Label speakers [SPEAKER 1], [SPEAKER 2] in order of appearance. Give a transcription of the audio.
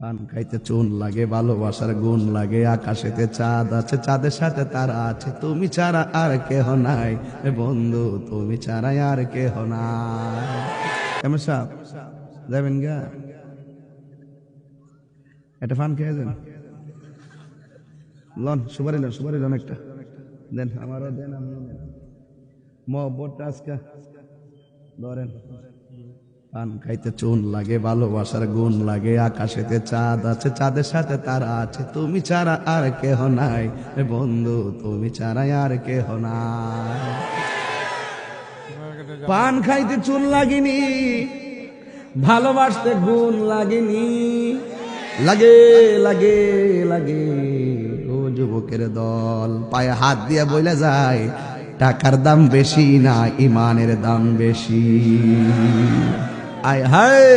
[SPEAKER 1] পান খাইতে চুন লাগে, ভালোবাসার গুণ লাগে, আকাশেতে চাঁদ আছে, চাঁদের সাথে তারা আছে, তুমি ছাড়া আর কেহ নাই এ বন্ধু, তুমি ছাড়া আর কেহ নাই। কেমন সাহেব যাবেন গা? একটা পান খেয়ে যান, লন সুপারি লন একটা দেন, আমারও দেন, আপনি মহব্বতটা আজকে ধরেন। পান খাইতে চুন লাগে, ভালোবাসার গুণ লাগে, আকাশেতে চাঁদ আছে, চাঁদের সাথে তারা আছে, তুমি ছাড়া আর কেহ নাই এ বন্ধু, তুমি ছাড়া আর কেহ নাই। পান খাইতে চুন লাগেনি, ভালোবাসতে গুণ লাগেনি, লাগে লাগে লাগে ও যুবকের দল, পায়ে হাত দিয়ে বইলা যায় টাকার দাম বেশি না ইমানের দাম বেশি। আয় হায়